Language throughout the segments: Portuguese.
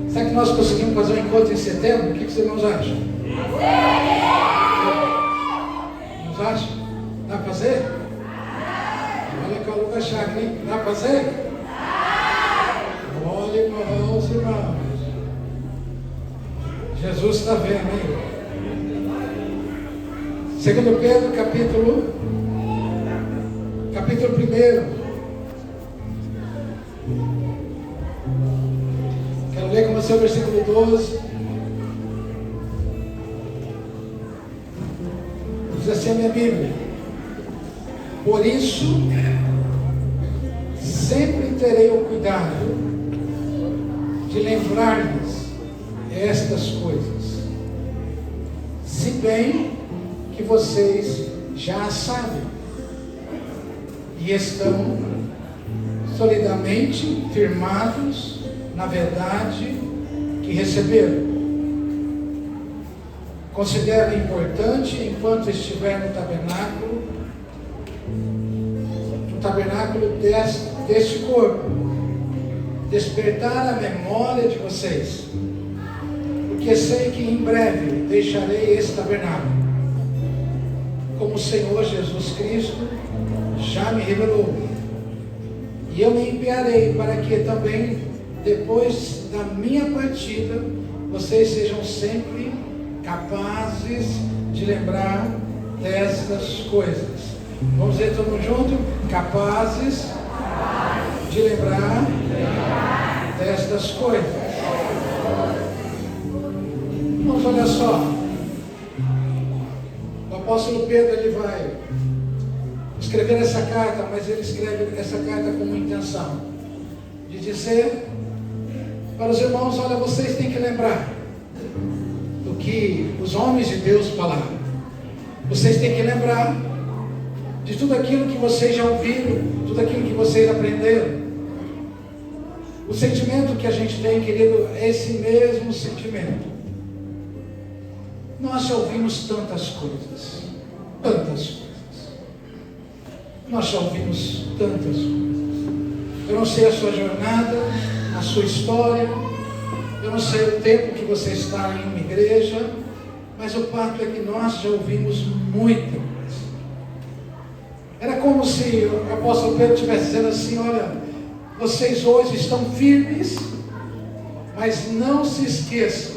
será que nós conseguimos fazer um encontro em setembro? O que os irmãos acham? Irmãos acham? Dá para fazer? Olha que eu vou achar aqui. Dá para fazer? Olha, irmãos, irmãos. Jesus está vendo, hein? 2 Pedro, capítulo 1. Quero ler com você o versículo 12. Diz assim a minha Bíblia: por isso, sempre terei o cuidado de lembrar-lhes estas coisas, se bem que vocês já sabem e estão solidamente firmados na verdade que receberam. Considero importante, enquanto estiver no tabernáculo deste corpo, despertar a memória de vocês, porque sei que em breve deixarei esse tabernáculo, como o Senhor Jesus Cristo já me revelou, e eu me enviarei para que também, depois da minha partida, vocês sejam sempre capazes de lembrar destas coisas. Vamos dizer todo mundo junto? Capazes de lembrar destas coisas. Vamos, olha só. O apóstolo Pedro, ele vai escrever essa carta, mas ele escreve essa carta com uma intenção de dizer para os irmãos: olha, vocês têm que lembrar do que os homens de Deus falaram. Vocês têm que lembrar de tudo aquilo que vocês já ouviram, tudo aquilo que vocês aprenderam. O sentimento que a gente tem, querido, é esse mesmo sentimento. Nós já ouvimos tantas coisas. Nós já ouvimos tantas coisas. Eu não sei a sua jornada, a sua história, eu não sei o tempo que você está em uma igreja, mas o fato é que nós já ouvimos muita coisa. Era como se o apóstolo Pedro estivesse dizendo assim: olha, vocês hoje estão firmes, mas não se esqueçam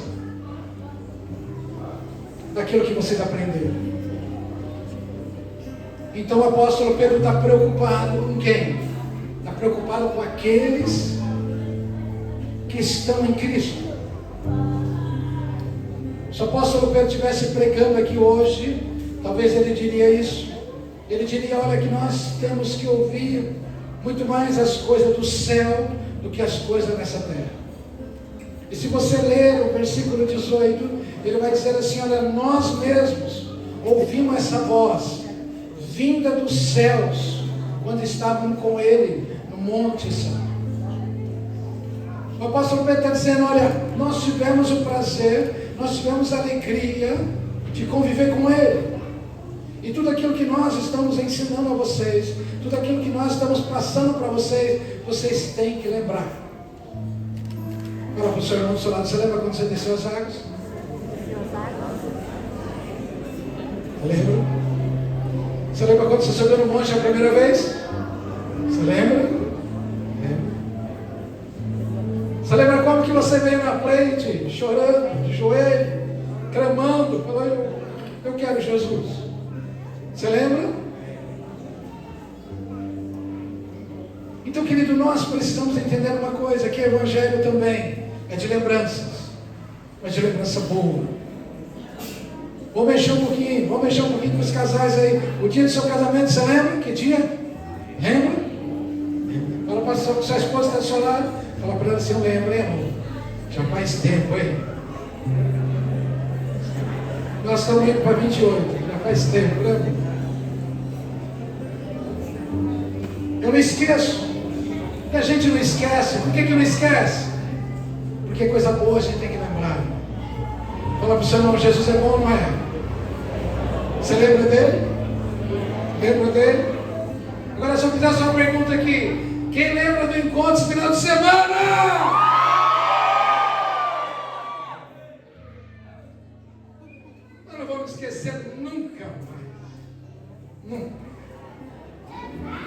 daquilo que vocês aprenderam. Então o apóstolo Pedro está preocupado com quem? Está preocupado com aqueles que estão em Cristo. Se o apóstolo Pedro estivesse pregando aqui hoje, talvez ele diria isso. Ele diria: olha, que nós temos que ouvir muito mais as coisas do céu do que as coisas nessa terra. E se você ler o versículo 18, ele vai dizer assim: olha, nós mesmos ouvimos essa voz vinda dos céus quando estávamos com ele no Monte Santo. O apóstolo Pedro está dizendo: olha, nós tivemos o prazer, nós tivemos a alegria de conviver com ele. E tudo aquilo que nós estamos ensinando a vocês, tudo aquilo que nós estamos passando para vocês, vocês têm que lembrar. Fala para o seu irmão do seu lado: você lembra quando você desceu as águas? Lembra? Você lembra quando você subiu no monte a primeira vez? Você lembra? Lembra? Você lembra como que você veio na frente, chorando, de joelho, clamando, falando: eu quero Jesus? Você lembra? Então, querido, nós precisamos entender uma coisa: que o evangelho também é de lembranças, mas de lembrança boa. Vamos mexer um pouquinho com os casais aí. O dia do seu casamento, você lembra? Que dia? Lembra? Fala para sua esposa, está do seu lado. Fala para ela assim: eu lembro, hein, amor? Já faz tempo, hein? Nós estamos indo para 28, já faz tempo, né? Eu não esqueço. E a gente não esquece. Por que não esquece? Porque coisa boa a gente tem que lembrar. Fala para o seu irmão: Jesus é bom ou não é? Você lembra dele? Lembra dele? Agora, se eu fizer só uma pergunta aqui: quem lembra do encontro esse final de semana?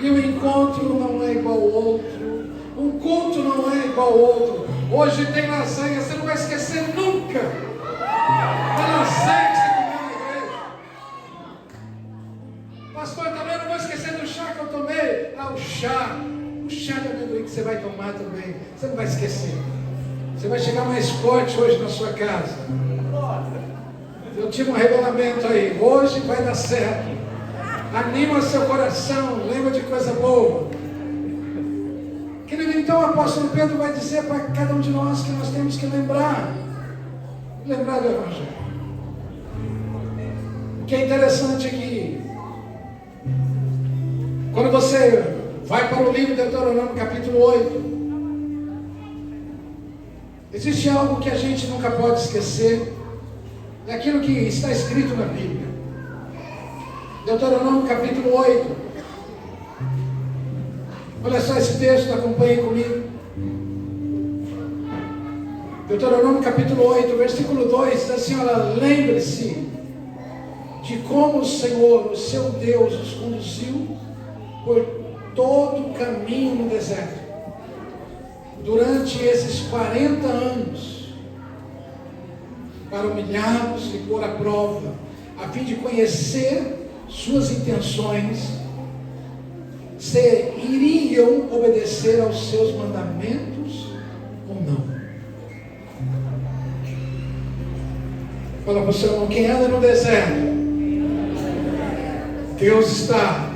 E o encontro não é igual ao outro. Um culto não é igual ao outro. Hoje tem lasanha, você não vai esquecer nunca da lasanha que você comeu na igreja. Pastor, também não vou esquecer do chá que eu tomei. O chá de amendoim que você vai tomar também. Você não vai esquecer. Você vai chegar mais forte hoje na sua casa. Eu tive um revelamento aí. Hoje vai dar certo. Anima seu coração. Lembra de coisa boa. Querido, então o apóstolo Pedro vai dizer para cada um de nós que nós temos que lembrar do Evangelho. O que é interessante é que quando você vai para o livro de Deuteronômio capítulo 8, existe algo que a gente nunca pode esquecer, é aquilo que está escrito na Bíblia. Deuteronômio capítulo 8. Olha só esse texto, acompanhe comigo. Deuteronômio capítulo 8, versículo 2, diz assim, olha, lembre-se de como o Senhor, o seu Deus, os conduziu por todo o caminho no deserto, durante esses 40 anos, para humilhá-los e pôr à prova, a fim de conhecer suas intenções, se iriam obedecer aos seus mandamentos ou não. Fala para o seu irmão, quem anda no deserto, Deus está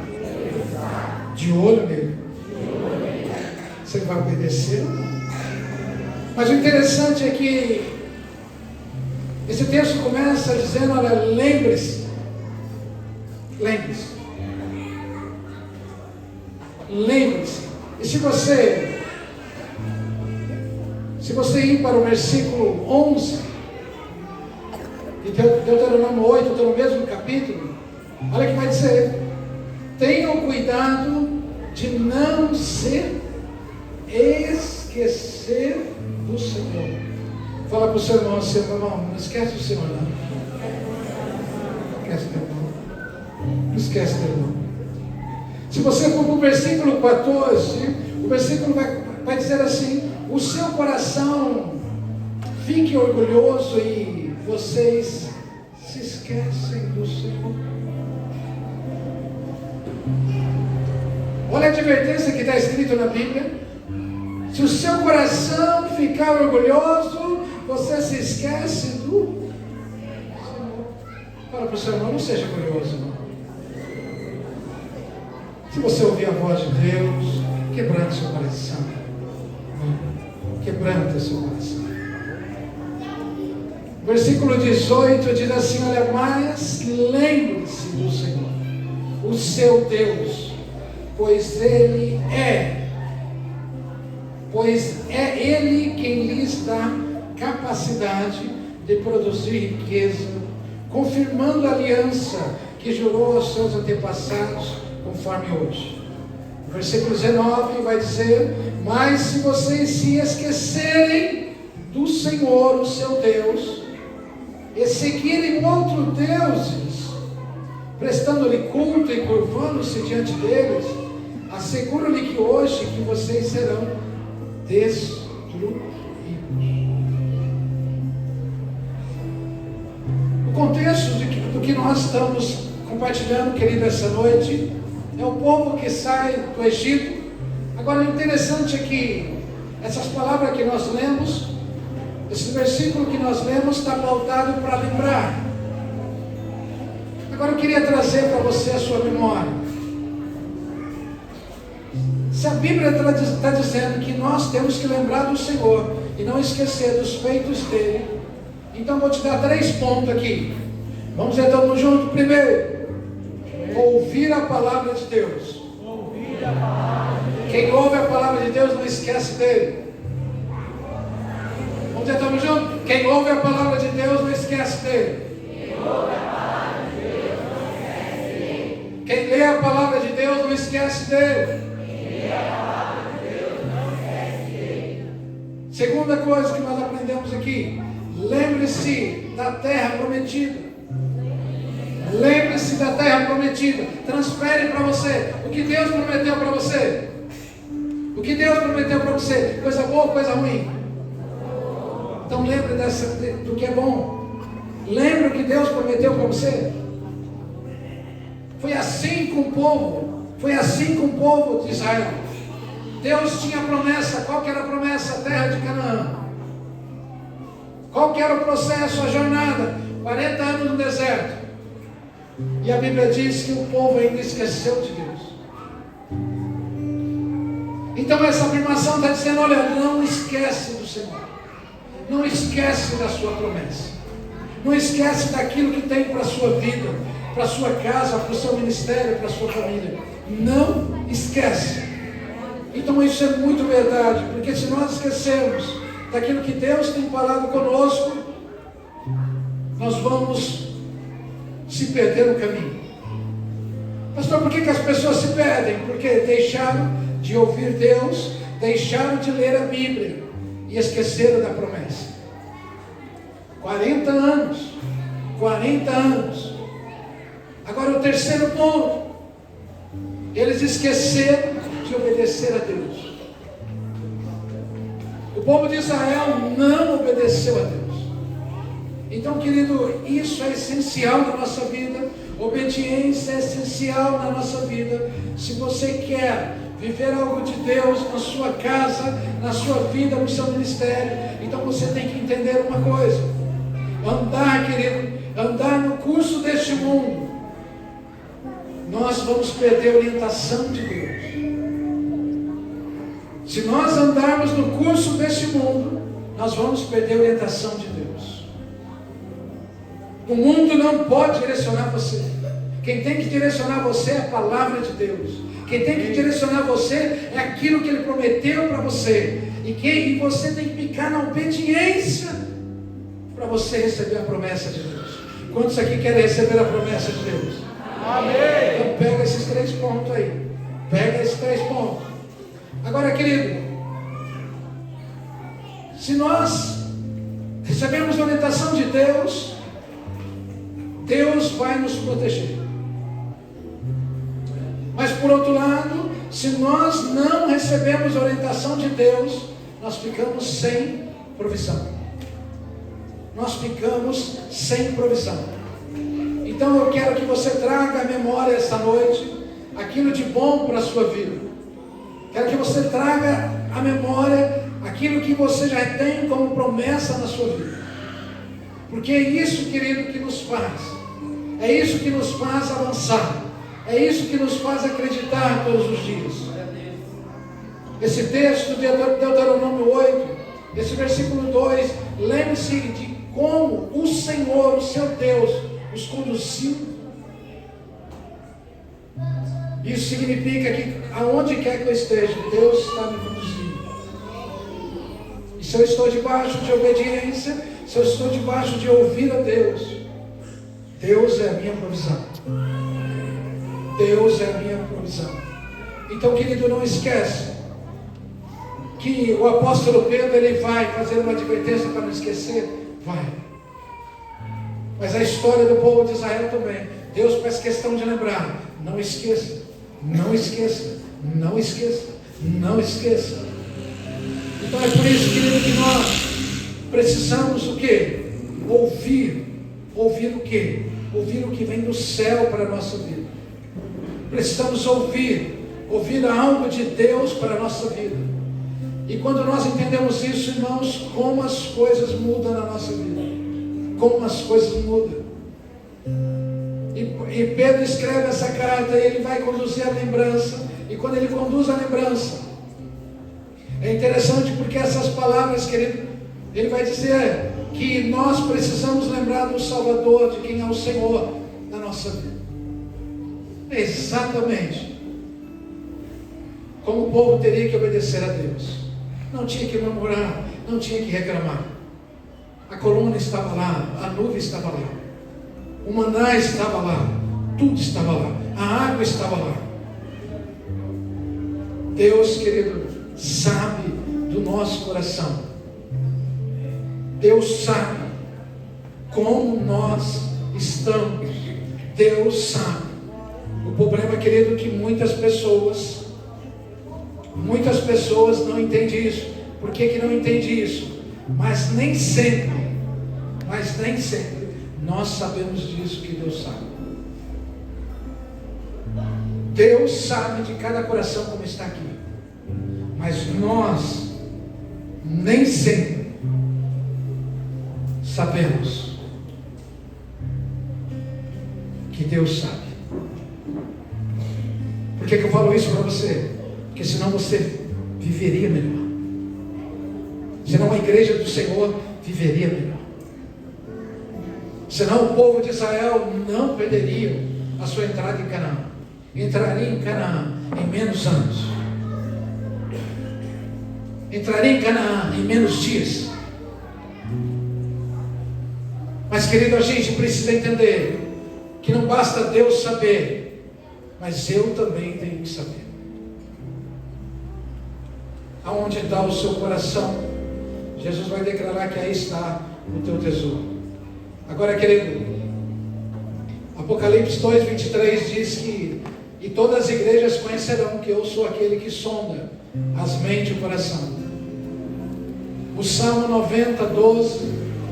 de olho nele. Você vai obedecer ou não? Mas o interessante é que esse texto começa dizendo, olha, lembre-se. Lembre-se. Lembre-se. E se você ir para o versículo 11 de Deuteronômio 8, estou no mesmo capítulo, olha que vai dizer: tenham cuidado de não se esquecer do Senhor. Fala para o seu irmão assim, irmão, não esquece do Senhor, não. Esquece do irmão. Não esquece do irmão. Se você for para o versículo 14, o versículo vai dizer assim: o seu coração fique orgulhoso e vocês se esquecem do Senhor. Olha a advertência que está escrito na Bíblia. Se o seu coração ficar orgulhoso, você se esquece do Senhor. Fala para o seu irmão, não seja orgulhoso, irmão. Se você ouvir a voz de Deus, quebrante seu coração. Quebrante seu coração. Versículo 18 diz assim: olha, mas lembre-se do Senhor, o seu Deus, pois é Ele quem lhes dá capacidade de produzir riqueza, confirmando a aliança que jurou aos seus antepassados, conforme hoje. Versículo 19 vai dizer: mas se vocês se esquecerem do Senhor, o seu Deus, e seguirem outros deuses, prestando-lhe culto e curvando-se diante deles, asseguro-lhe que hoje que vocês serão destruídos. O contexto do que nós estamos compartilhando, querido, essa noite, é o povo que sai do Egito. Agora, o interessante é que essas palavras que nós lemos, esse versículo que nós lemos, está pautado para lembrar. Agora eu queria trazer para você a sua memória. Se a Bíblia está dizendo que nós temos que lembrar do Senhor e não esquecer dos feitos dele, então vou te dar 3 pontos aqui. Vamos então junto. Primeiro, ouvir a palavra de Deus. Quem ouve a palavra de Deus não esquece dele. Vamos então junto. Quem ouve a palavra de Deus não esquece dele. Quem lê a palavra de Deus não esquece dele. Segunda coisa que nós aprendemos aqui: lembre-se da terra prometida. Lembre-se da terra prometida. Transfere para você o que Deus prometeu para você. O que Deus prometeu para você, coisa boa ou coisa ruim? Então lembre do que é bom. Lembre o que Deus prometeu para você. Foi assim com o povo. Foi assim com o povo de Israel. Deus tinha promessa. Qual que era a promessa? A terra de Canaã. Qual que era o processo, a jornada? 40 anos no deserto. E a Bíblia diz que o povo ainda esqueceu de Deus. Então essa afirmação está dizendo, olha, não esquece do Senhor. Não esquece da sua promessa. Não esquece daquilo que tem para a sua vida, para a sua casa, para o seu ministério, para a sua família. Não esquece. Então isso é muito verdade, porque se nós esquecermos daquilo que Deus tem falado conosco, nós vamos se perder no caminho. Pastor, por que as pessoas se perdem? Porque deixaram de ouvir Deus, deixaram de ler a Bíblia e esqueceram da promessa. 40 anos. 40 anos. Agora o terceiro ponto. Eles esqueceram de obedecer a Deus. O povo de Israel não obedeceu a Deus. Então, querido, isso é essencial na nossa vida. Obediência é essencial na nossa vida. Se você quer viver algo de Deus na sua casa, na sua vida, no seu ministério, então você tem que entender uma coisa. Andar, querido, andar no curso deste mundo, nós vamos perder a orientação de Deus. Se nós andarmos no curso deste mundo, nós vamos perder a orientação de Deus. O mundo não pode direcionar você. Quem tem que direcionar você é a palavra de Deus. Quem tem que direcionar você é aquilo que Ele prometeu para você. E você tem que ficar na obediência para você receber a promessa de Deus. Quantos aqui querem receber a promessa de Deus? Amém. Então pega esses 3 pontos aí. Pega esses 3 pontos. Agora, querido, se nós recebemos a orientação de Deus, Deus vai nos proteger. Mas por outro lado, se nós não recebemos a orientação de Deus, nós ficamos sem provisão. Nós ficamos sem provisão. Então eu quero que você traga à memória esta noite aquilo de bom para a sua vida. Quero que você traga à memória aquilo que você já tem como promessa na sua vida. Porque é isso, querido, que nos faz. É isso que nos faz avançar. É isso que nos faz acreditar todos os dias. Esse texto de Deuteronômio 8, esse versículo 2, lembre-se de como o Senhor, o seu Deus, os conduziu. Isso significa que aonde quer que eu esteja, Deus está me conduzindo. E se eu estou debaixo de obediência, se eu estou debaixo de ouvir a Deus, Deus é a minha provisão. Deus é a minha provisão. Então, querido, não esquece que o apóstolo Pedro, ele vai fazer uma advertência para não esquecer. Vai. Mas a história do povo de Israel também, Deus faz questão de lembrar. Não esqueça, não esqueça, não esqueça, não esqueça. Então é por isso, querido, que nós precisamos o quê? Ouvir. Ouvir o quê? Ouvir o que vem do céu para a nossa vida. Precisamos ouvir algo de Deus para a nossa vida. E quando nós entendemos isso, irmãos, como as coisas mudam na nossa vida. Como as coisas mudam. E Pedro escreve essa carta e ele vai conduzir a lembrança. E quando ele conduz a lembrança, é interessante porque essas palavras, querido, ele vai dizer que nós precisamos lembrar do Salvador, de quem é o Senhor na nossa vida. Exatamente como o povo teria que obedecer a Deus. Não tinha que murmurar, não tinha que reclamar. A coluna estava lá, a nuvem estava lá, o maná estava lá, tudo estava lá, a água estava lá. Deus, querido, sabe do nosso coração. Deus sabe como nós estamos, Deus sabe. O problema, querido, é que muitas pessoas não entendem isso. Por que não entendem isso? Mas nem sempre nós sabemos disso que Deus sabe. Deus sabe de cada coração como está aqui. Mas nós nem sempre sabemos que Deus sabe. Por que eu falo isso para você? Porque senão você viveria melhor. Senão a igreja do Senhor viveria melhor. Senão o povo de Israel não perderia a sua entrada em Canaã. Entraria em Canaã em menos anos. Entraria em Canaã em menos dias. Mas, querido, a gente precisa entender que não basta Deus saber, mas eu também tenho que saber. Aonde está o seu coração, Jesus vai declarar que aí está o teu tesouro. Agora, querido, Apocalipse 2:23 diz que e todas as igrejas conhecerão que eu sou aquele que sonda as mentes e o coração. O Salmo 90:12,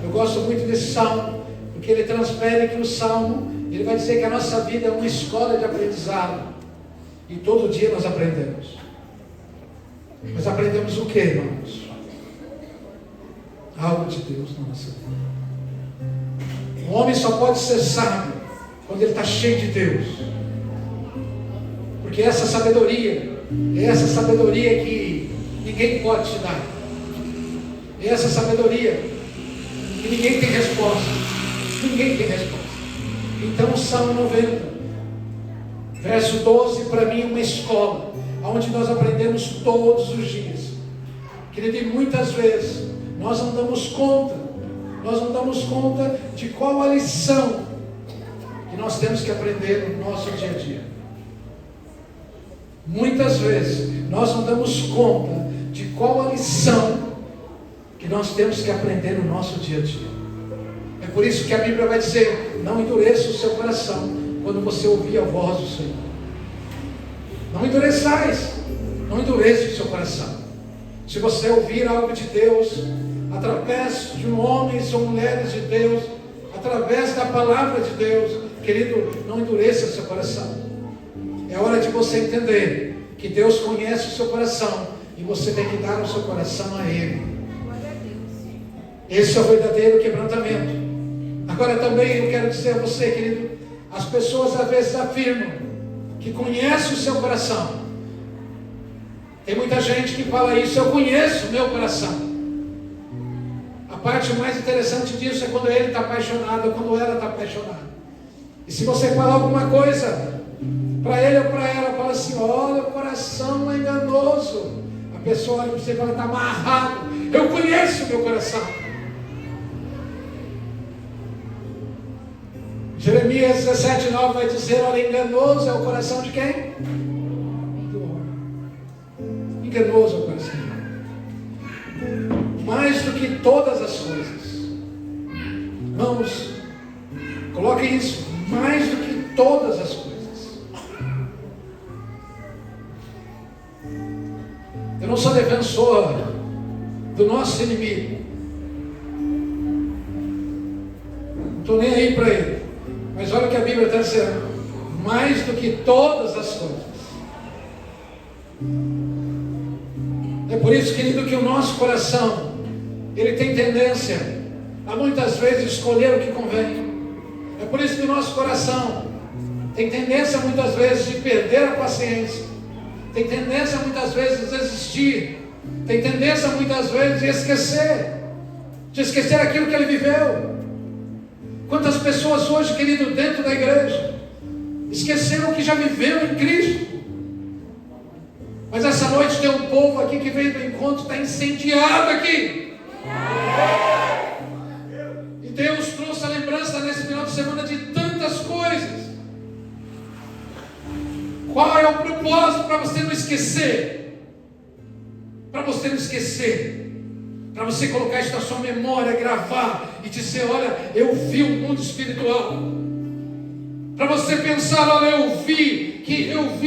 eu gosto muito desse Salmo, porque ele transfere que o Salmo, ele vai dizer que a nossa vida é uma escola de aprendizado, e todo dia nós aprendemos. Mas aprendemos o que, irmãos? Algo de Deus na nossa vida. O homem só pode ser sábio quando ele está cheio de Deus. Porque essa sabedoria que ninguém pode te dar. É essa sabedoria que ninguém tem resposta. Ninguém tem resposta. Então o Salmo 90, verso 12, para mim é uma escola, onde nós aprendemos todos os dias. Querido, e muitas vezes nós não damos conta de qual a lição que nós temos que aprender no nosso dia a dia. Muitas vezes nós não damos conta de qual a lição que nós temos que aprender no nosso dia a dia. É por isso que a Bíblia vai dizer: não endureça o seu coração quando você ouvir a voz do Senhor. Não endureçais, não endureça o seu coração. Se você ouvir algo de Deus, através de homens ou mulheres de Deus, através da palavra de Deus, querido, não endureça o seu coração. É hora de você entender que Deus conhece o seu coração e você tem que dar o seu coração a Ele. Esse é o verdadeiro quebrantamento. Agora também eu quero dizer a você, querido, as pessoas às vezes afirmam que conhece o seu coração. Tem muita gente que fala isso: eu conheço o meu coração. A parte mais interessante disso é quando ele está apaixonado ou quando ela está apaixonada. E se você falar alguma coisa para ele ou para ela, fala assim: olha, o coração é enganoso. A pessoa olha para você e fala: está amarrado. Eu conheço o meu coração. Jeremias 17:9 vai dizer: olha, enganoso é o coração de quem? Do homem. Enganoso é o coração do homem. Mais do que todas as coisas. Vamos, coloque isso. Mais do que todas as coisas. Eu não sou defensor do nosso inimigo. Não estou nem aí para ele. Mas olha o que a Bíblia está dizendo: mais do que todas as coisas. É por isso, querido, que o nosso coração, ele tem tendência a muitas vezes escolher o que convém. É por isso que o nosso coração tem tendência muitas vezes de perder a paciência. Tem tendência muitas vezes de desistir. Tem tendência muitas vezes de esquecer aquilo que ele viveu. Quantas pessoas hoje, querido, dentro da igreja, esqueceram o que já viveu em Cristo. Mas essa noite tem um povo aqui que veio do encontro, está incendiado aqui. E Deus trouxe a lembrança nesse final de semana de tantas coisas. Qual é o propósito para você não esquecer? Para você não esquecer. Para você colocar isso na sua memória, gravar e dizer: olha, eu vi o mundo espiritual. Para você pensar, olha, eu vi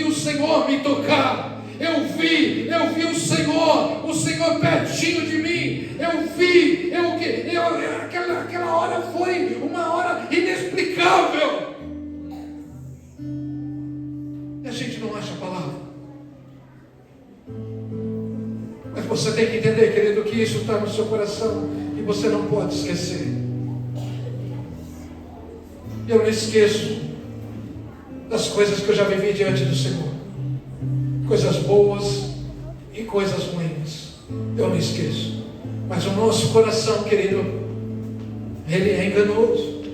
o Senhor me tocar. Eu vi o Senhor pertinho de mim. Aquela hora foi uma hora inexplicável. E a gente não acha a palavra. Mas você tem que entender, querido, que isso está no seu coração e você não pode esquecer. Eu não esqueço das coisas que eu já vivi diante do Senhor, coisas boas e coisas ruins, eu não esqueço. Mas o nosso coração, querido, ele é enganoso.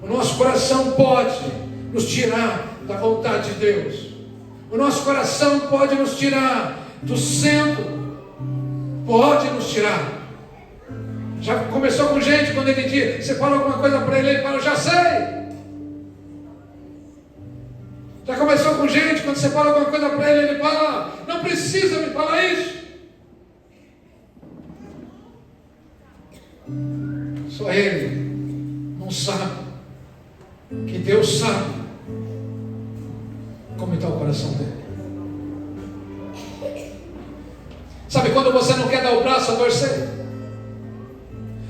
O nosso coração pode nos tirar da vontade de Deus. O nosso coração pode nos tirar do centro, pode nos tirar. Já começou com gente, quando ele diz, você fala alguma coisa para ele fala, eu já sei. Já começou com gente, quando você fala alguma coisa para ele fala, não precisa me falar isso. Só ele não sabe que Deus sabe como está o coração dele. Sabe quando você não quer dar o braço a torcer?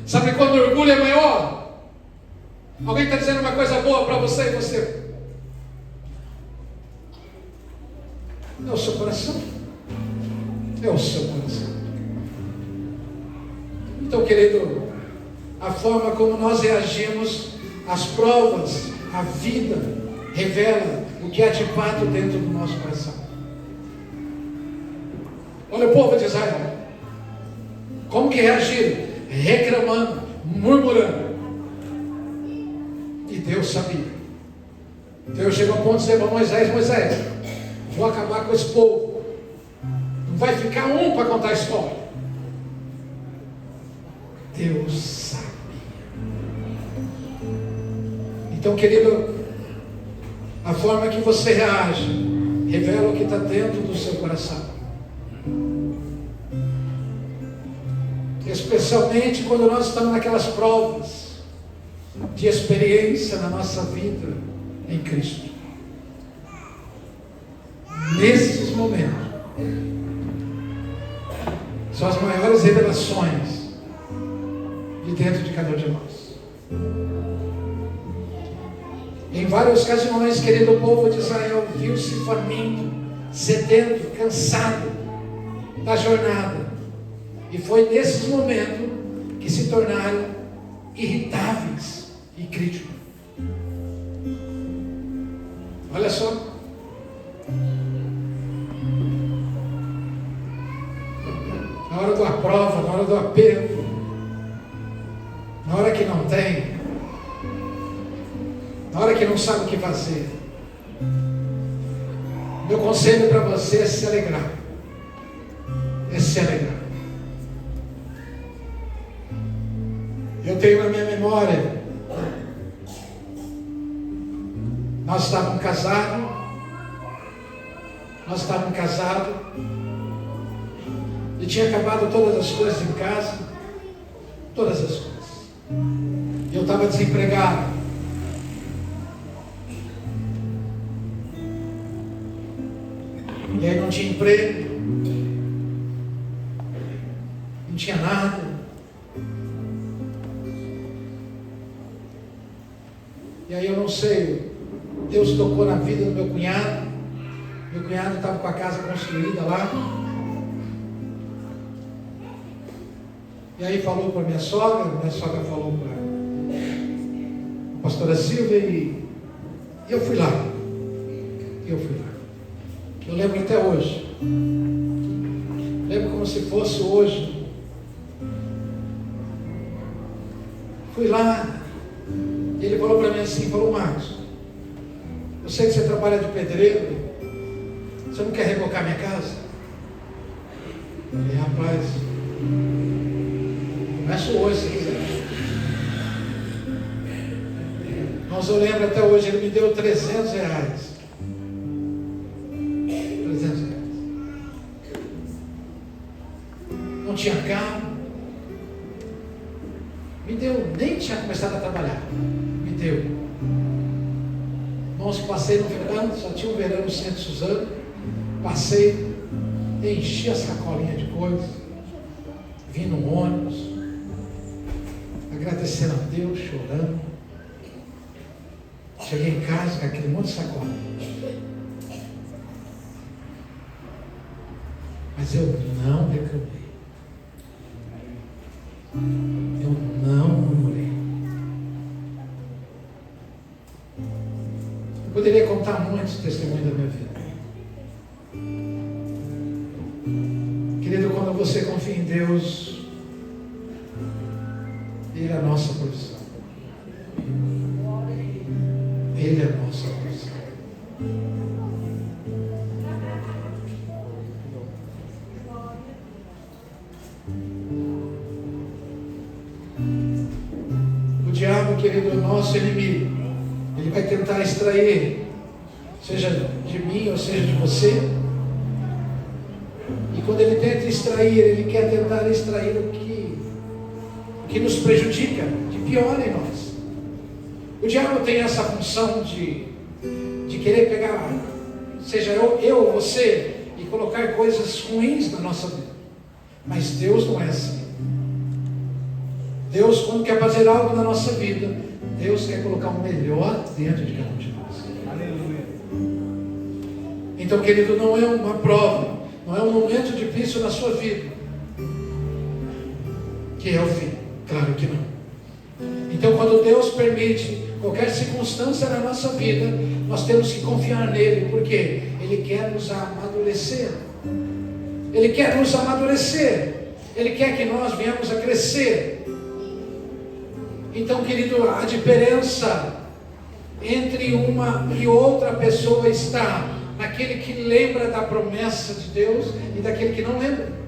Sabe quando o orgulho é maior? Alguém está dizendo uma coisa boa para você e você... É o seu coração. É o seu coração. Então, querido, a forma como nós reagimos às provas, a vida, revela o que há de fato dentro do nosso coração. Olha o povo de Israel. Como que reagiram? Reclamando, murmurando. E Deus sabia. Deus chegou a ponto de dizer para Moisés, vou acabar com esse povo. Não vai ficar um para contar a história. Deus sabia. Então, querido, a forma que você reage revela o que está dentro do seu coração. Especialmente quando nós estamos naquelas provas de experiência na nossa vida em Cristo. Nesses momentos são as maiores revelações de dentro de cada um de nós. Em várias ocasiões, querido, o povo de Israel viu-se faminto, sedento, cansado da jornada. E foi nesses momentos que se tornaram irritáveis e críticos. Olha só. Na hora da prova, na hora do aperto, na hora que não tem, na hora que não sabe o que fazer, meu conselho para você é se alegrar. É se alegrar. Eu tenho na minha memória, nós estávamos casados, e tinha acabado todas as coisas em casa, todas as coisas. E eu estava desempregado. E aí não tinha emprego, não tinha nada. E aí eu não sei, Deus tocou na vida do meu cunhado. Meu cunhado estava com a casa construída lá. E aí falou para minha sogra falou para a pastora Silvia e eu fui lá. Eu lembro até hoje. Lembro como se fosse hoje. Fui lá. E ele falou para mim assim, Marcos, eu sei que você trabalha de pedreiro, você não quer rebocar minha casa? Eu falei, rapaz, começo hoje se quiser. Mas eu lembro até hoje, ele me deu 300 reais. 300 reais. Não tinha carro. Me deu, nem tinha começado a trabalhar. Me deu. Irmãos, passei no verão, só tinha um verão no Centro Suzano. Passei, enchi a sacolinha de coisas, vim no ônibus, agradecendo a Deus, chorando. Cheguei em casa com aquele monte de sacola. Mas eu não reclamei. Eu não murmurei. Eu poderia contar muitos testemunhos da minha vida. Querido, quando você confia em Deus, Ele é a nossa provisão. Ele é a nossa provisão. O diabo, querido, é o nosso inimigo. Ele vai tentar extrair, seja de mim ou seja de você. E quando ele tenta extrair, ele quer tentar extrair o que nos prejudica, de pior em nós. O diabo tem essa função de querer pegar, seja eu ou você, e colocar coisas ruins na nossa vida. Mas Deus não é assim. Deus, quando quer fazer algo na nossa vida, Deus quer colocar o melhor dentro de cada um de nós. Aleluia. Então, querido, não é uma prova, não é um momento difícil na sua vida que é o fim. Claro que não. Então, quando Deus permite qualquer circunstância na nossa vida, nós temos que confiar nele, porque Ele quer nos amadurecer. Ele quer nos amadurecer. Ele quer que nós venhamos a crescer. Então, querido, a diferença entre uma e outra pessoa está naquele que lembra da promessa de Deus e daquele que não lembra.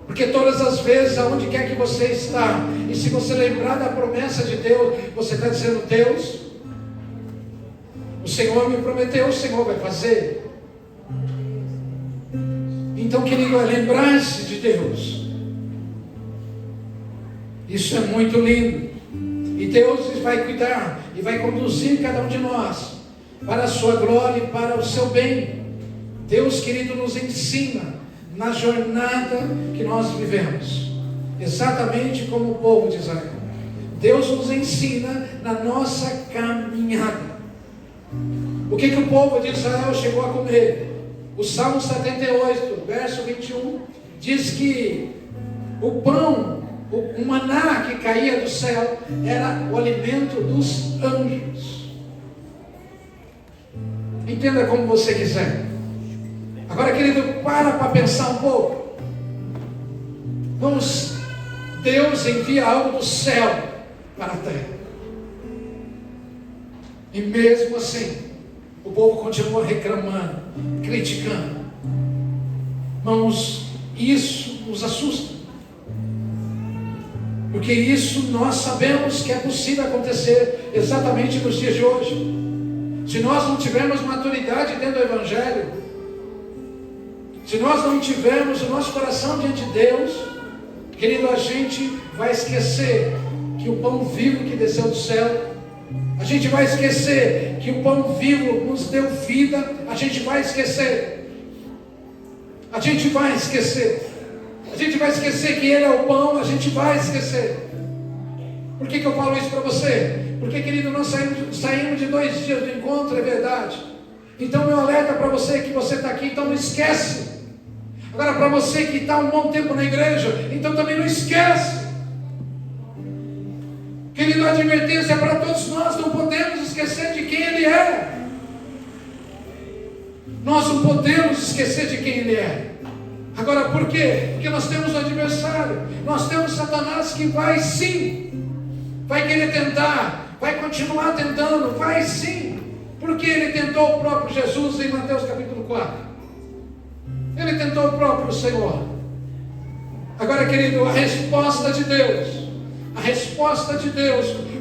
Porque todas as vezes, aonde quer que você está, e se você lembrar da promessa de Deus, você está dizendo: Deus, o Senhor me prometeu, o Senhor vai fazer. Então, querido, é lembrar-se de Deus. Isso é muito lindo. E Deus vai cuidar e vai conduzir cada um de nós para a sua glória e para o seu bem. Deus, querido, nos ensina na jornada que nós vivemos, exatamente como o povo de Israel. Deus nos ensina na nossa caminhada. O que o povo de Israel chegou a comer? O Salmo 78, verso 21, diz que o pão, o maná que caía do céu, era o alimento dos anjos. Entenda como você quiser. Agora, querido, para pensar um pouco. Vamos, Deus envia algo do céu para a terra. E mesmo assim, o povo continua reclamando, criticando. Irmãos, isso nos assusta. Porque isso nós sabemos que é possível acontecer exatamente nos dias de hoje. Se nós não tivermos maturidade dentro do Evangelho, se nós não tivermos o nosso coração diante de Deus, querido, a gente vai esquecer que o pão vivo que desceu do céu, a gente vai esquecer que o pão vivo nos deu vida, a gente vai esquecer. A gente vai esquecer. A gente vai esquecer que Ele é o pão, a gente vai esquecer. Por que eu falo isso para você? Porque, querido, nós saímos de 2 dias do encontro, é verdade. Então, meu alerta para você que você está aqui, então não esquece. Agora, para você que está um bom tempo na igreja, então também não esquece. Querido, a advertência é para todos nós, não podemos esquecer de quem Ele é. Nós não podemos esquecer de quem Ele é. Agora, por quê? Porque nós temos um adversário, nós temos Satanás que vai sim, vai querer tentar, vai continuar tentando, vai sim. Porque ele tentou o próprio Jesus em Mateus capítulo 4. Ele tentou o próprio Senhor. Agora, querido, a resposta de Deus,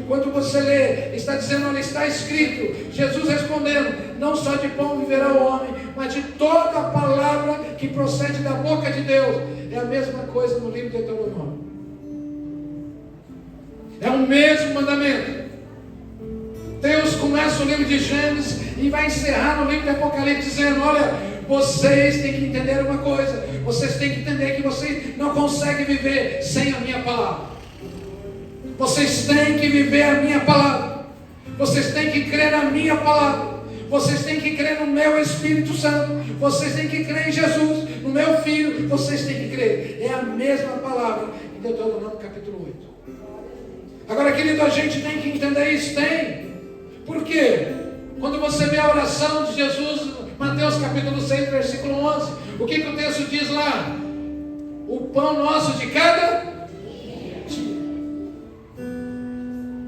quando você lê, está dizendo, olha, está escrito, Jesus respondendo, não só de pão viverá o homem, mas de toda a palavra que procede da boca de Deus. É a mesma coisa no livro de Deuteronômio. É o mesmo mandamento. Deus começa o livro de Gênesis e vai encerrar no livro de Apocalipse dizendo: olha, vocês têm que entender uma coisa, vocês têm que entender que vocês não conseguem viver sem a minha palavra. Vocês têm que viver a minha palavra. Vocês têm que crer na minha palavra. Vocês têm que crer no meu Espírito Santo. Vocês têm que crer em Jesus, no meu Filho. Vocês têm que crer. É a mesma palavra em Deuteronômio capítulo 8. Agora, querido, a gente tem que entender isso. Tem. Por quê? Quando você vê a oração de Jesus, Mateus capítulo 6, versículo 11, o que o texto diz lá? O pão nosso de cada dia.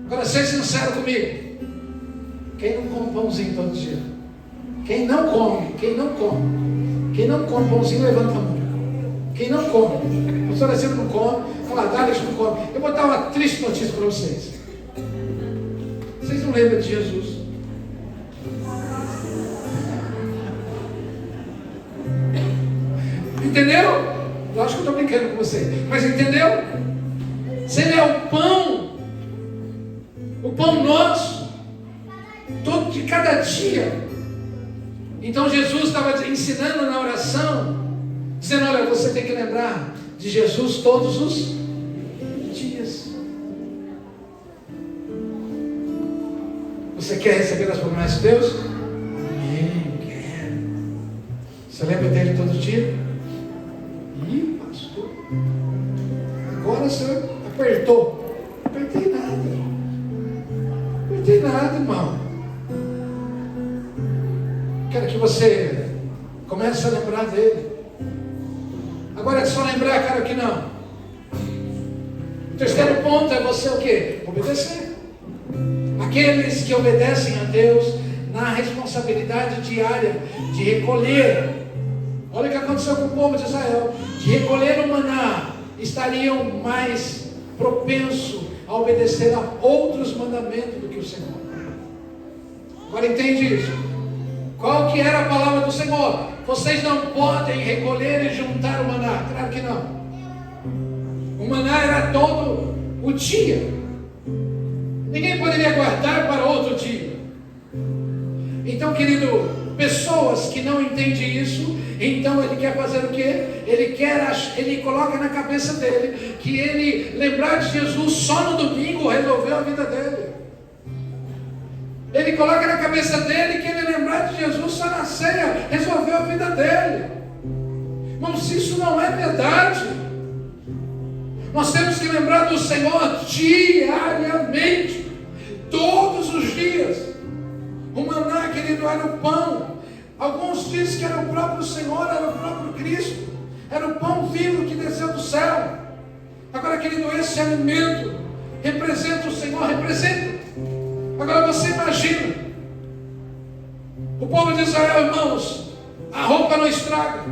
Agora, seja sincero comigo. Quem não come pãozinho todo dia? Quem não come pãozinho, levanta a mão. Quem não come, a pastora sempre não come, fala, Dália, não come. Eu vou dar uma triste notícia para vocês. Vocês não lembram de Jesus? Entendeu? Eu acho que eu estou brincando com você, mas entendeu? Se ele é o pão nosso, todo de cada dia. Então Jesus estava ensinando na oração, dizendo: olha, você tem que lembrar de Jesus todos os dias. Você quer receber as promessas de Deus? Eu quero. Você lembra dele todo dia? Ih, pastor, agora o senhor apertou. Não apertei nada, irmão. Quero que você comece a lembrar dele. Agora é só lembrar, cara, que não. O terceiro ponto é você o quê? Obedecer. Aqueles que obedecem a Deus na responsabilidade diária de recolher. Olha o que aconteceu com o povo de Israel. De recolher o maná, estariam mais propensos a obedecer a outros mandamentos do que o Senhor. Agora entende isso? Qual que era a palavra do Senhor? Vocês não podem recolher e juntar o maná. Claro que não. O maná era todo o dia. Ninguém poderia guardar para outro dia. Então, querido, pessoas que não entendem isso, então ele quer fazer o quê? Ele coloca na cabeça dele que ele lembrar de Jesus só no domingo resolveu a vida dele. Ele coloca na cabeça dele que ele lembrar de Jesus só na ceia resolveu a vida dele. Mas isso não é verdade. Nós temos que lembrar do Senhor diariamente, todos os dias. O maná, querido, era o pão. Alguns dizem que era o próprio Senhor, era o próprio Cristo. Era o pão vivo que desceu do céu. Agora, querido, esse alimento representa o Senhor, representa. Agora você imagina, o povo de Israel, irmãos, a roupa não estraga,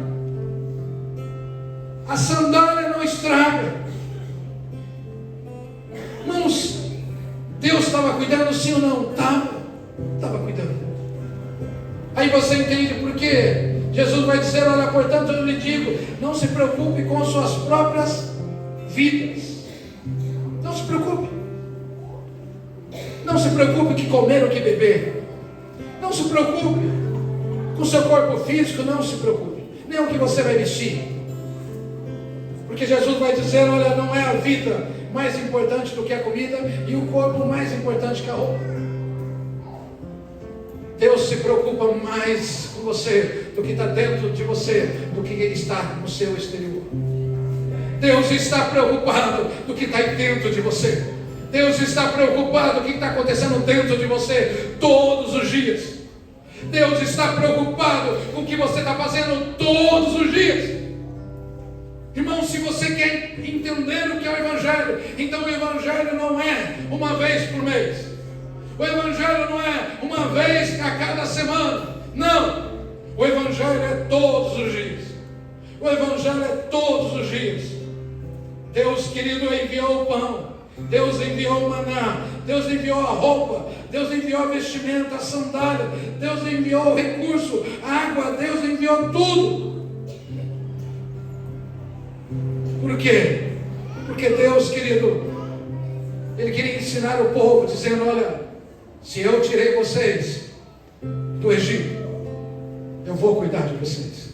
a sandália não estraga. Irmãos, Deus estava cuidando, sim ou não? Estava cuidando. Aí você entende por quê? Jesus vai dizer: olha, portanto eu lhe digo, não se preocupe com as suas próprias vidas. Não se preocupe. Não se preocupe que comer ou que beber. Não se preocupe com o seu corpo físico, não se preocupe. Nem o que você vai vestir. Porque Jesus vai dizer: olha, não é a vida mais importante do que a comida e o corpo mais importante que a roupa. Deus se preocupa mais com você do que está dentro de você, do que está no seu exterior. Deus está preocupado do que está aí dentro de você. Deus está preocupado com o que está acontecendo dentro de você todos os dias. Deus está preocupado com o que você está fazendo todos os dias. Irmão, se você quer entender o que é o Evangelho, então o Evangelho não é uma vez por mês. O Evangelho não é uma vez a cada semana. Não. O Evangelho é todos os dias. O Evangelho é todos os dias. Deus, querido, enviou o pão. Deus enviou o maná, Deus enviou a roupa, Deus enviou a vestimenta, a sandália, Deus enviou o recurso, a água, Deus enviou tudo. Por quê? Porque Deus, querido, Ele queria ensinar o povo, dizendo: olha, Se eu tirei vocês do Egito, eu vou cuidar de vocês.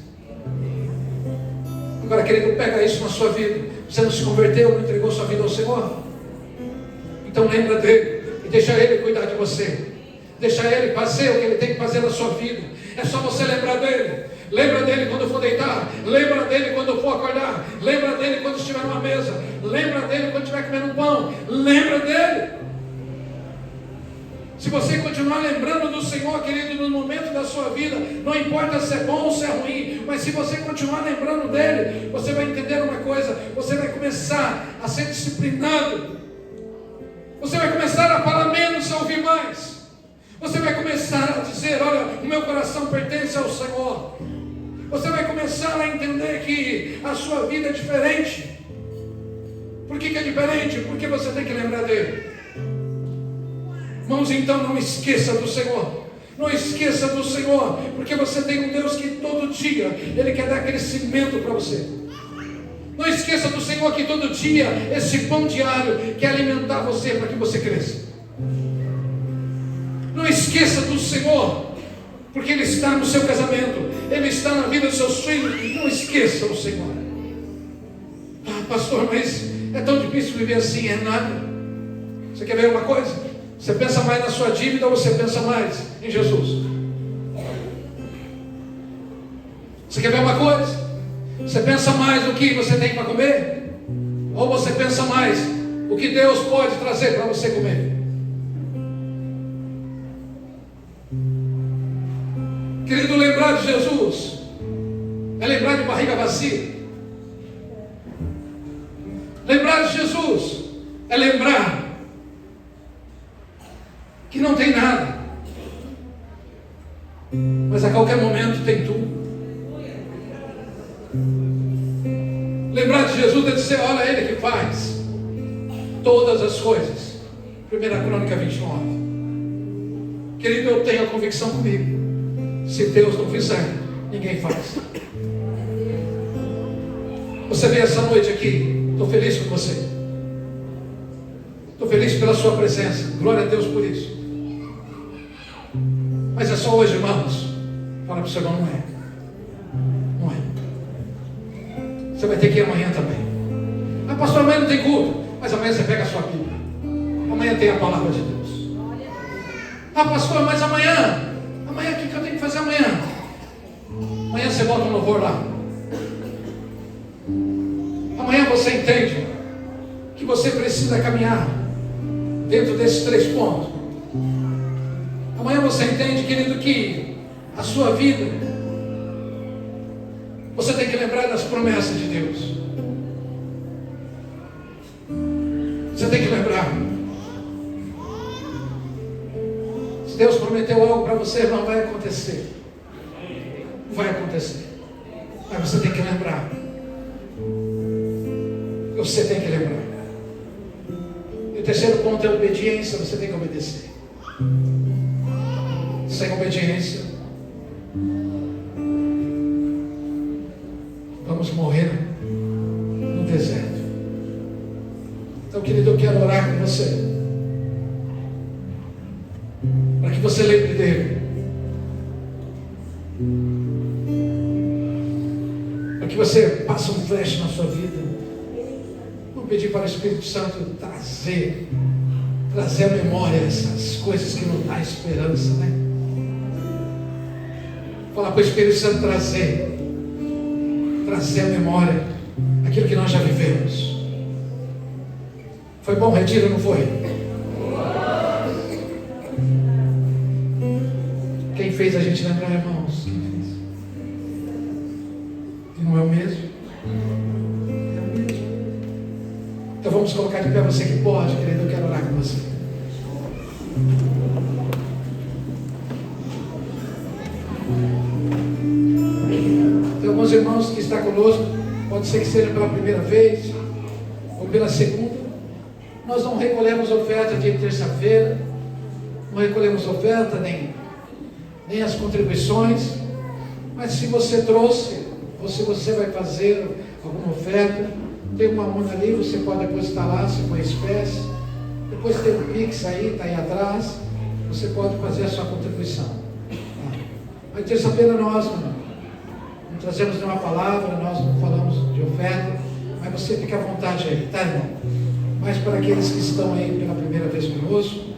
Agora, querido, pega isso na sua vida. Você não se converteu, não entregou sua vida ao Senhor? Então lembra dele e deixa ele cuidar de você. Deixa ele fazer o que ele tem que fazer na sua vida. É só você lembrar dele. Lembra dele quando for deitar. Lembra dele quando for acordar. Lembra dele quando estiver numa mesa. Lembra dele quando estiver comendo um pão. Lembra dele. Se você continuar lembrando do Senhor, querido, no momento da sua vida, não importa se é bom ou se é ruim, mas se você continuar lembrando dele, você vai entender uma coisa: você vai começar a ser disciplinado, você vai começar a falar menos, a ouvir mais, você vai começar a dizer: olha, o meu coração pertence ao Senhor. Você vai começar a entender que a sua vida é diferente. Por que é diferente? Porque você tem que lembrar dele. Irmãos, então não esqueça do Senhor. Não esqueça do Senhor, porque você tem um Deus que todo dia Ele quer dar crescimento para você. Não esqueça do Senhor que todo dia esse pão diário quer alimentar você para que você cresça. Não esqueça do Senhor, porque Ele está no seu casamento, Ele está na vida dos seus filhos. Não esqueça o Senhor. Ah, pastor, mas é tão difícil viver assim. É nada. Você quer ver uma coisa? Você pensa mais na sua dívida ou você pensa mais em Jesus? Você quer ver uma coisa? Você pensa mais no que você tem para comer? Ou você pensa mais o que Deus pode trazer para você comer? Querido, lembrar de Jesus é lembrar de barriga vazia. Lembrar de Jesus é lembrar que não tem nada, mas a qualquer momento tem tudo. Lembrar de Jesus é dizer: olha, Ele que faz todas as coisas. 1 Crônica 29. Querido, eu tenho a convicção comigo: se Deus não fizer, ninguém faz. Você veio essa noite aqui, estou feliz com você. Estou feliz pela sua presença. Glória a Deus por isso. Mas é só hoje, irmãos. Fala para o seu irmão: não é. Não é. Você vai ter que ir amanhã também. Ah, pastor, amanhã não tem culto. Mas amanhã você pega a sua Bíblia. Amanhã tem a palavra de Deus. Ah, pastor, mas amanhã. Amanhã o que eu tenho que fazer amanhã? Amanhã você bota um louvor lá. Amanhã você entende que você precisa caminhar dentro desses 3 pontos. Amanhã você entende, querido, que a sua vida, você tem que lembrar das promessas de Deus. Você tem que lembrar. Se Deus prometeu algo para você, não vai acontecer. Vai acontecer. Mas você tem que lembrar. Você tem que lembrar. E o terceiro ponto é a obediência. Você tem que obedecer. Sem obediência, vamos morrer no deserto. Então, querido, eu quero orar com você, para que você lembre dele, para que você passe um flash na sua vida. Vou pedir para o Espírito Santo trazer à memória essas coisas que não dá esperança, né? Falar para o Espírito Santo trazer à memória aquilo que nós já vivemos. Foi bom o retiro, não foi? Quem fez a gente lembrar, irmãos? Quem fez? E não é o mesmo? É o mesmo. Então vamos colocar de pé, você que pode, querido, eu quero orar com você. Alguns irmãos que estão conosco, pode ser que seja pela primeira vez ou pela segunda. Nós não recolhemos oferta de terça-feira, não recolhemos oferta nem as contribuições, mas se você trouxe ou se você vai fazer alguma oferta, tem uma mão ali, você pode depositar lá, se for espécie. Depois tem o Pix aí, está aí atrás. você pode fazer a sua contribuição. Tá? Mas terça-feira nós não trazemos nenhuma palavra, nós não falamos de oferta, mas você fica à vontade aí, tá, irmão? Mas para aqueles que estão aí pela primeira vez conosco,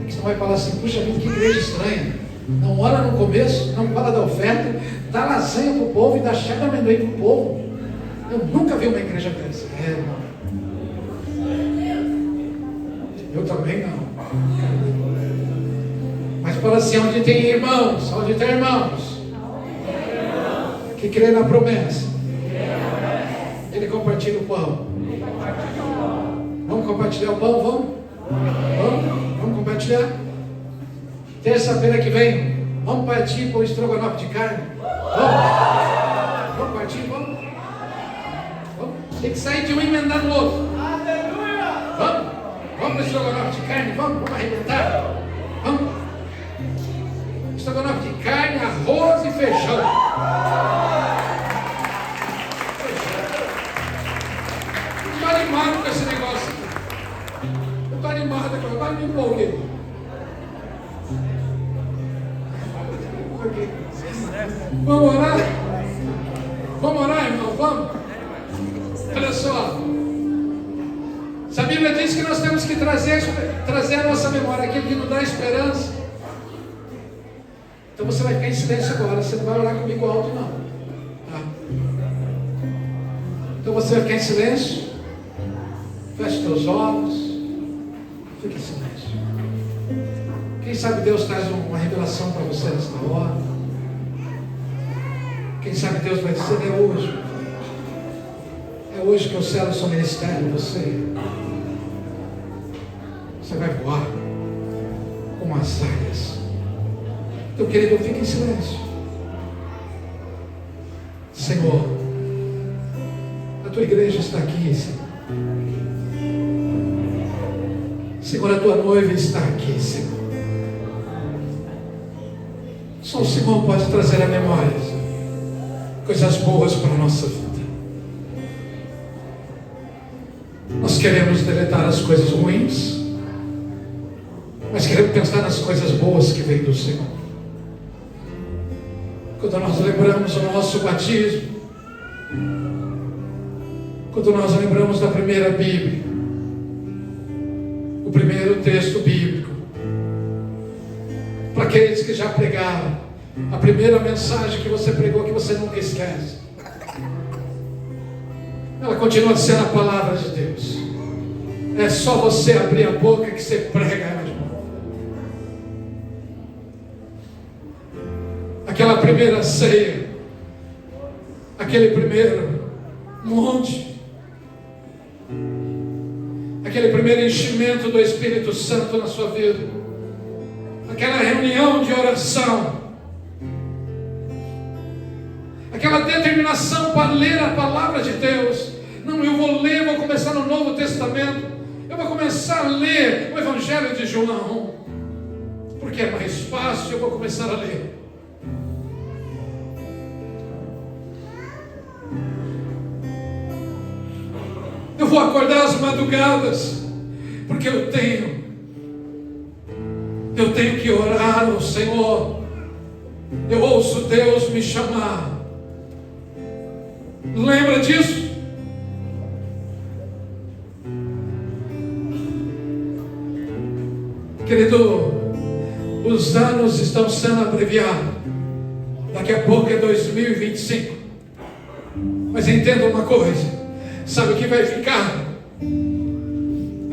que você vai falar assim, puxa vida, que igreja estranha. Não ora no começo, não fala da oferta, dá lasanha para o povo e dá chá de amendoim para o povo. Eu nunca vi uma igreja dessa. Irmão. Eu também não. Mas fala assim, onde tem irmãos, onde tem irmãos que crê na promessa, ele compartilha o pão. Vamos compartilhar o pão? Vamos compartilhar? Terça-feira que vem, vamos partir para o estrogonofe de carne? Vamos partir? Vamos? Tem que sair de um e emendar no outro. Vamos para o estrogonofe de carne? Vamos arrebentar? Vamos? Estrogonofe de carne, arroz e feijão. Estou animado com esse negócio aqui. Eu estou animado, agora me empolguei. Vamos orar? Vamos orar, irmão? Vamos? Olha só. A Bíblia diz que nós temos que trazer a nossa memória aquilo que nos dá esperança. Então você vai ficar em silêncio agora. Você não vai orar comigo alto, não. Tá? Então você vai ficar em silêncio. Feche teus olhos. Fique em silêncio. Quem sabe Deus traz uma revelação para você nesta hora. Quem sabe Deus vai dizer, é hoje. É hoje que eu selo o seu ministério. Você vai voar como as águias. Então, querido, fique em silêncio. Senhor, a tua igreja está aqui, Senhor. Senhor, a tua noiva está aqui, Senhor. Só o Senhor pode trazer a memória, Senhor, coisas boas para a nossa vida. Nós queremos deletar as coisas ruins, mas queremos pensar nas coisas boas que vêm do Senhor. Quando nós lembramos o nosso batismo, quando nós lembramos da primeira Bíblia, o primeiro texto bíblico, para aqueles que já pregaram, a primeira mensagem que você pregou, que você nunca esquece, ela continua sendo a palavra de Deus. É só você abrir a boca que você prega ela de novo. Aquela primeira ceia, aquele primeiro monte, aquele primeiro enchimento do Espírito Santo na sua vida, aquela reunião de oração, aquela determinação para ler a palavra de Deus. Não, eu vou ler, vou começar no Novo Testamento, eu vou começar a ler o Evangelho de João, porque é mais fácil, eu vou começar a ler. Eu vou acordar às madrugadas, porque eu tenho que orar ao Senhor. Eu ouço Deus me chamar. Lembra disso? Querido, os anos estão sendo abreviados. Daqui a pouco é 2025. Mas entenda uma coisa. Sabe o que vai ficar?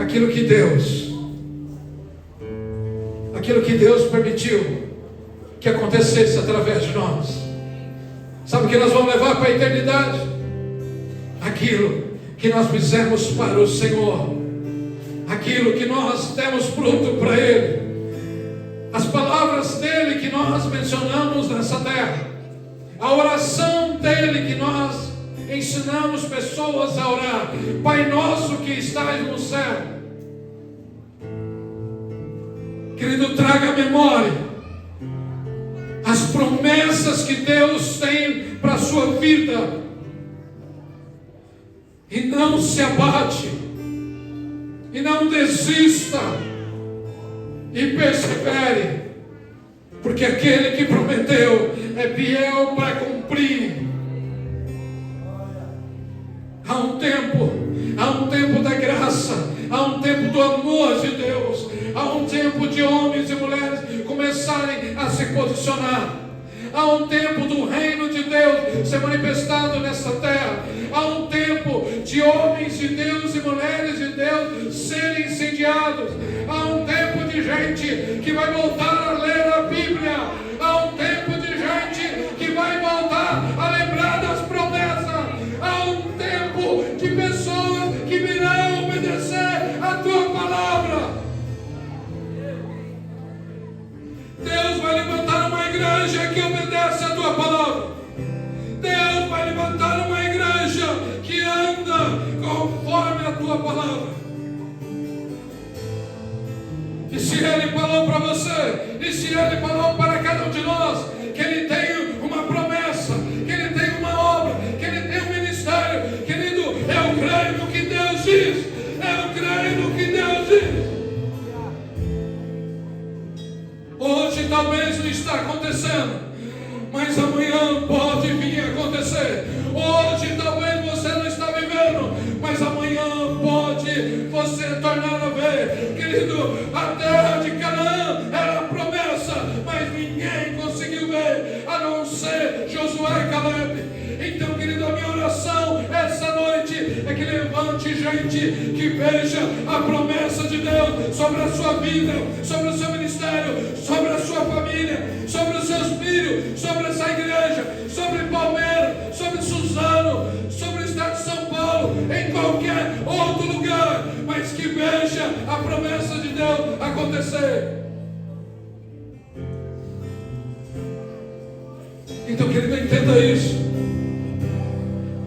Aquilo que Deus permitiu que acontecesse através de nós. Sabe o que nós vamos levar para a eternidade? Aquilo que nós fizemos para o Senhor, aquilo que nós demos fruto para Ele, as palavras dEle que nós mencionamos nessa terra, a oração dEle que nós ensinamos pessoas a orar. Pai nosso que estás no céu. Querido, traga à memória as promessas que Deus tem para a sua vida, e não se abate, e não desista, e persevere, porque aquele que prometeu é fiel para cumprir. Há um tempo da graça, há um tempo do amor de Deus, há um tempo de homens e mulheres começarem a se posicionar. Há um tempo do reino de Deus ser manifestado nessa terra. Há um tempo de homens de Deus e mulheres de Deus serem incendiados. Há um tempo de gente que vai voltar a ler a Bíblia. Há um tempo de gente que vai voltar a lembrar das promessas. Há um tempo de pessoas que virão obedecer a tua palavra. Deus vai levantar uma igreja que obedece a tua palavra. Deus vai levantar uma igreja que anda conforme a tua palavra. E se Ele falou para você, e se Ele falou para cada um de nós, que Ele tem uma promessa, que Ele tem uma obra, que Ele tem um ministério, querido, eu creio no que Deus diz. Eu creio no que Deus diz. Hoje talvez não está acontecendo, mas amanhã pode vir a acontecer. Hoje talvez você não está vivendo, mas amanhã pode você tornar a ver. Querido, a terra de Canaã era a promessa, mas ninguém conseguiu ver, a não ser Josué e Caleb. Então, querido, a minha oração essa noite é que levante gente que veja a promessa de Deus sobre a sua vida, sobre o seu ministério, sobre a sua família, sobre os seus filhos, sobre essa igreja, sobre Palmeiras, sobre Suzano, sobre o estado de São Paulo, em qualquer outro lugar, mas que veja a promessa de Deus acontecer. Então, querido, entenda isso.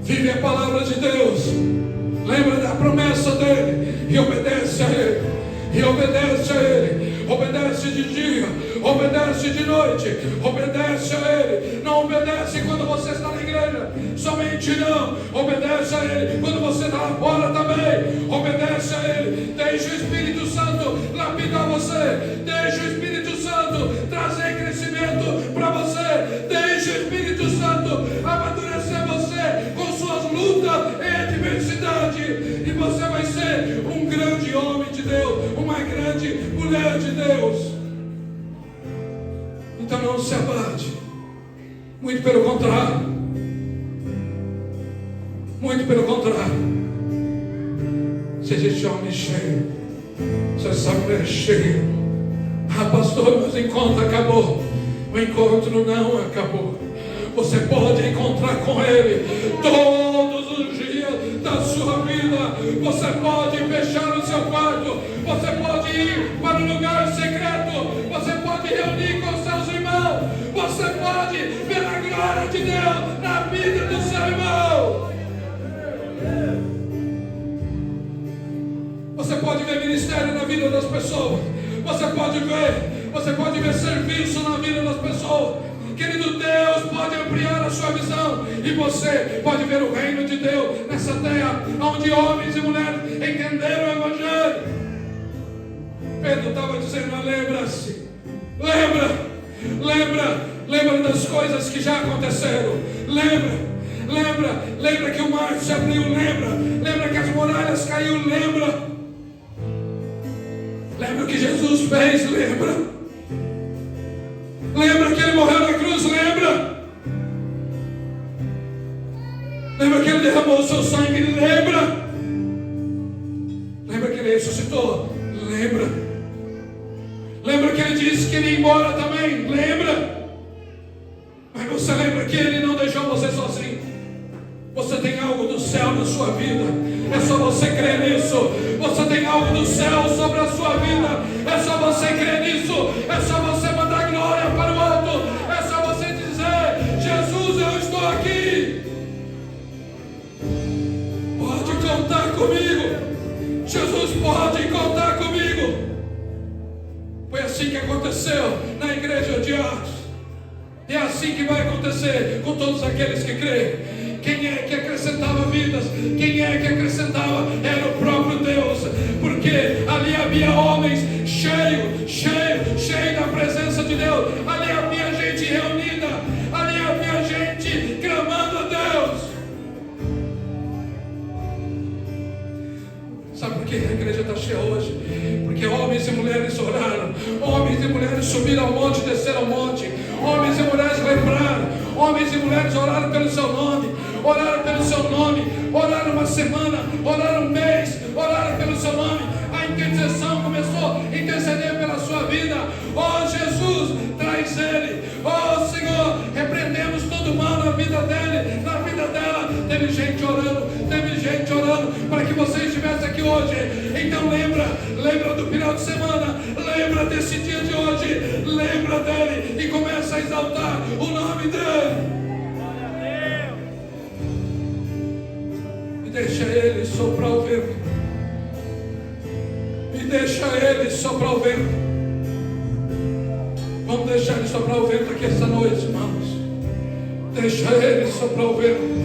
Vive a palavra de Deus, lembra da promessa dele e obedece a ele, e obedece a ele. Obedece de dia, obedece de noite, obedece a ele. Não obedece quando você está na igreja, somente não. Obedece a ele quando você está lá fora também. Obedece a ele. Deixa o Espírito Santo lapidar você. Deixa o Espírito Santo trazer crescimento para você. Deixa o Espírito Santo amadurecer você com suas lutas e adversidade. E você vai ser um grande homem de Deus, uma grande mulher de Deus. Então não se abate, muito pelo contrário, muito pelo contrário. Seja esse homem cheio, seja essa mulher cheia. Ah, pastor, mas o encontro acabou. O encontro não acabou. Você pode encontrar com Ele todos os dias da sua vida. Você pode fechar o seu quarto. Você pode ir para um lugar secreto. Você pode reunir com seus irmãos. Você pode ver a glória de Deus na vida do seu irmão. Você pode ver ministério na vida das pessoas. Você pode ver serviço na vida das pessoas. Querido, Deus pode ampliar a sua visão e você pode ver o reino de Deus nessa terra, onde homens e mulheres entenderam o Evangelho. Pedro estava dizendo: lembra-se, lembra das coisas que já aconteceram. Lembra que o mar se abriu, lembra que as muralhas caíram, lembra o que Jesus fez, lembra que Ele morreu na cruz, lembra que Ele derramou o seu sangue, lembra que Ele ressuscitou, lembra que Ele disse que Ele ia embora também, mas você lembra que Ele não deixou você sozinho. Você tem algo do céu na sua vida, é só você crer nisso. Você tem algo do céu sobre a sua vida, é só você crer nisso. É só você mandar glória para o alto, é só você dizer: Jesus, eu estou aqui, pode contar comigo. Jesus pode contar comigo. Foi assim que aconteceu na igreja de Atos, e é assim que vai acontecer com todos aqueles que creem. Quem é que acrescentava vidas? Quem é que acrescentava? Era o próprio Deus, porque ali havia homens cheio da presença de Deus. Ali havia gente reunida, ali havia gente clamando a Deus. Sabe por que a igreja está cheia hoje? Porque homens e mulheres oraram, homens e mulheres subiram ao monte, desceram ao monte, homens e mulheres lembraram, homens e mulheres oraram pelo seu nome, oraram uma semana, oraram um mês, oraram pelo seu nome. A intercessão começou a interceder pela sua vida. Oh Jesus, traz ele. Oh Senhor, repreendemos todo mal na vida dele, na vida dela. Teve gente orando para que você estivesse aqui hoje. Então lembra do final de semana, lembra desse dia de hoje, lembra dele e começa a exaltar o nome dele. E deixa ele soprar o vento. E deixa ele soprar o vento. Vamos deixar ele soprar o vento aqui essa noite, irmãos. Deixa ele soprar o vento.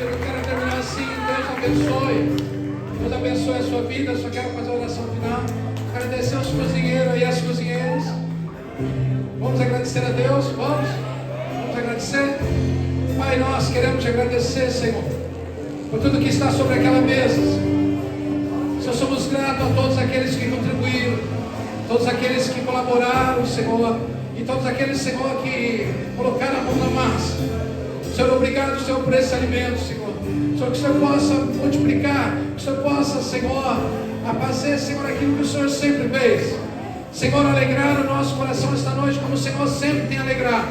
Eu quero terminar assim. Deus abençoe. Deus abençoe a sua vida. Eu só quero fazer a oração final. Agradecer aos cozinheiros e às cozinheiras. Vamos agradecer a Deus? Vamos? Vamos agradecer? Pai, nós queremos te agradecer, Senhor, por tudo que está sobre aquela mesa. Senhor, somos gratos a todos aqueles que contribuíram, todos aqueles que colaboraram, Senhor, e todos aqueles, Senhor, que colocaram a mão na massa. Senhor, obrigado, Senhor, por esse alimento, Senhor. Senhor, que o Senhor possa multiplicar, que o Senhor possa, Senhor, a fazer, Senhor, aquilo que o Senhor sempre fez. Senhor, alegrar o nosso coração esta noite, como o Senhor sempre tem alegrado.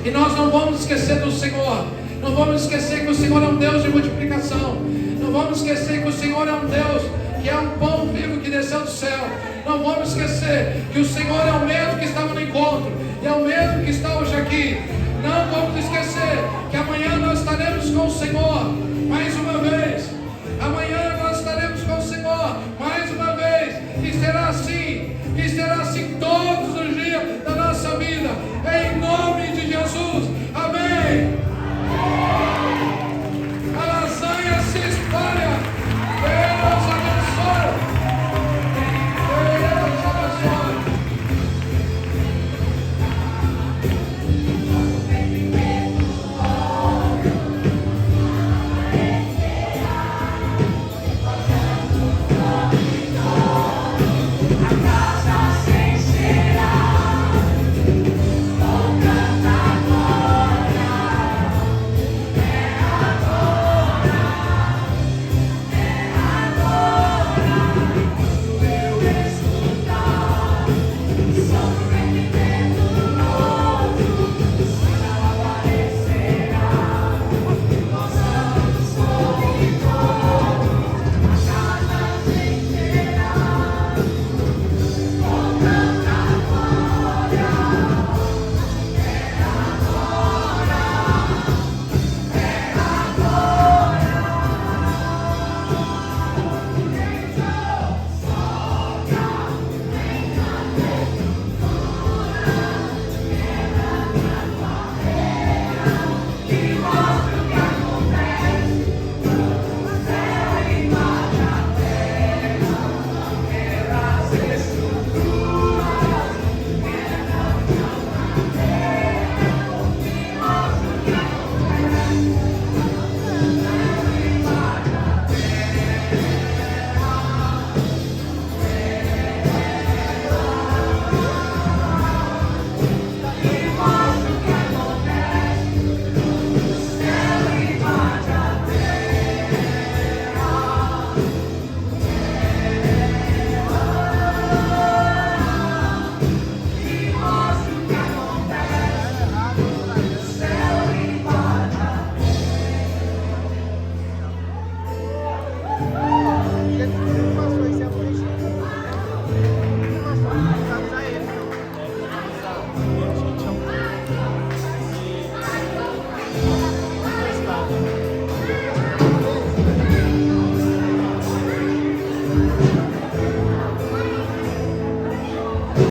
E nós não vamos esquecer do Senhor. Não vamos esquecer que o Senhor é um Deus de multiplicação. Não vamos esquecer que o Senhor é um Deus que é um pão vivo que desceu do céu. Não vamos esquecer que o Senhor é o mesmo que estava no encontro e é o mesmo que está hoje aqui. Não vamos esquecer que amanhã nós estaremos com o Senhor mais uma vez. Amanhã nós estaremos com o Senhor mais uma vez. E será assim. E será assim todos os dias da nossa vida. Em nome de Jesus. Amém. A lasanha se espalha. Deus abençoe. Deus abençoe.